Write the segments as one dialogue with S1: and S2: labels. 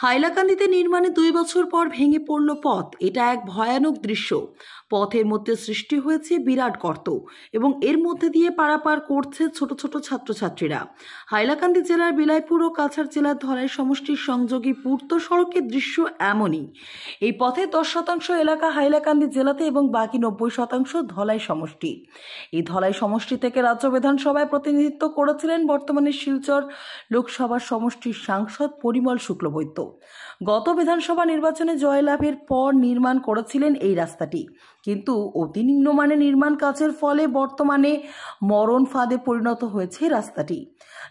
S1: হাইলাকান্দিতে নির্মাণে 2 বছর পর ভেঙে পড়ল পথ। এটা এক ভয়ানক দৃশ্য। পথের মধ্যে সৃষ্টি হয়েছে বিরাট গর্ত এবং এর মধ্যে দিয়ে পারাপার করছে ছোট ছোট ছাত্রছাত্রীরা। হাইলাকান্দি জেলার বিলাইপুর ও কাছাড় জেলার ধলাই সমষ্টির সংযোগী পূর্ত সড়কের দৃশ্য এমনই। এই পথে 10% এলাকা হাইলাকান্দি জেলাতে এবং বাকি 90% ধলাই সমষ্টি। এই ধলাই সমষ্টি থেকে রাজ্য বিধানসভায় প্রতিনিধিত্ব করেছিলেন বর্তমানে শিলচর লোকসভার সমষ্টির সাংসদ পরিমল শুক্লবৈদ্য। গত বিধানসভা নির্বাচনে জয়লাভের পর নির্মাণ করেছিলেন এই রাস্তাটি, কিন্তু অতি নিম্নমানের নির্মাণ কাজের ফলে বর্তমানে মরণ ফাঁদে পরিণত হয়েছে রাস্তাটি।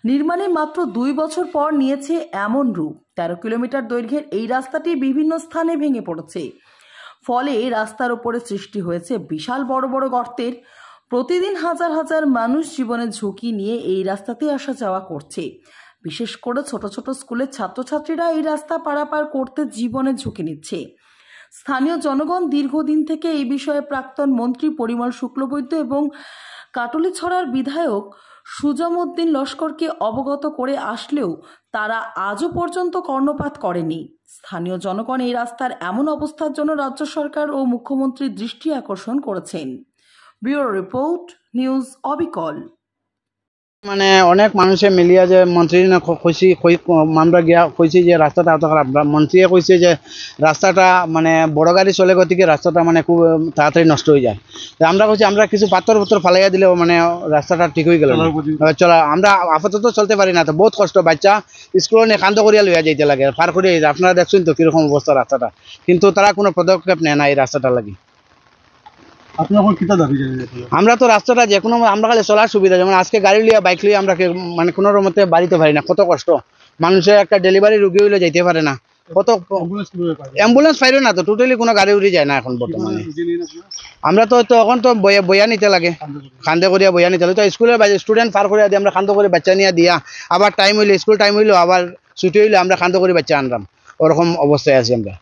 S1: নির্মাণে মাত্র 2 বছর পর নিয়েছে এমন রূপ। 13 কিলোমিটার দৈর্ঘ্যের এই রাস্তাটি বিভিন্ন স্থানে ভেঙে পড়েছে, ফলে রাস্তার উপরে সৃষ্টি হয়েছে বিশাল বড় বড় গর্তের। প্রতিদিন হাজার হাজার মানুষ জীবনের ঝুঁকি নিয়ে এই রাস্তাতে আসা যাওয়া করছে। বিশেষ করে ছোট ছোট স্কুলের ছাত্রছাত্রীরা এই রাস্তা পারাপার করতে জীবনের ঝুঁকি নিচ্ছে। স্থানীয় জনগণ দীর্ঘদিন থেকে এই বিষয়ে প্রাক্তন মন্ত্রী পরিমল শুক্লবৈদ্য এবং কাটলিছড়ার বিধায়ক সুজামউদ্দিন লস্করকে অবগত করে আসলেও তারা আজও পর্যন্ত কর্ণপাত করেনি। স্থানীয় জনগণ এই রাস্তার এমন অবস্থার জন্য রাজ্য সরকার ও মুখ্যমন্ত্রীর দৃষ্টি আকর্ষণ করেছেন। ব্যুরো রিপোর্ট, নিউজ অবিকল।
S2: মানে অনেক মানুষে মিলিয়া যে মন্ত্রী কইছি আমরা গিয়া কইছি যে রাস্তাটা এত খারাপ। মন্ত্রীয়ে কইছে যে রাস্তাটা মানে বড় গাড়ি চলে গতিকে রাস্তাটা মানে খুব তাড়াতাড়ি নষ্ট হয়ে যায়। তো আমরা কইছি আমরা কিছু পাথর ফালাইয়া দিলেও মানে রাস্তাটা ঠিক হয়ে গেল। চলা আমরা আপাতত চলতে পারি না, তো বহুত কষ্ট। বাচ্চা স্কুলে নিয়ে কান্দ করিয়া লইয়া যাইতে লাগে, পার করে। আপনারা দেখছেন তো কিরকম অবস্থা রাস্তাটা, কিন্তু তারা কোনো পদক্ষেপ নেয় না এই রাস্তাটা লাগি। আমরা তো রাস্তাটা যে কোনো আমরা খালি চলার সুবিধা, যেমন আজকে গাড়ি লিয়া বাইক লিয়ে আমরা মানে কোনো মতে বাড়িতে পারি না। কত কষ্ট, মানুষের একটা ডেলিভারি রুগী হইলে যাইতে পারে না, কত অ্যাম্বুলেন্স পাইলে না, তো টোটালি কোনো গাড়ি উড়ে যায় না এখন বর্তমানে। আমরা তো এখন তো বইয়া নিতে লাগে, খান্দে করিয়া বইয়া নিতে লাগে। তো স্কুলের স্টুডেন্ট পার করিয়া দিয়ে আমরা খান্দ করে বাচ্চা নিয়ে দিয়া, আবার টাইম হইলে স্কুল টাইম হইলেও আবার ছুটি হইলে আমরা খান্দ করে বাচ্চা আনলাম, ওরকম অবস্থায় আছি আমরা।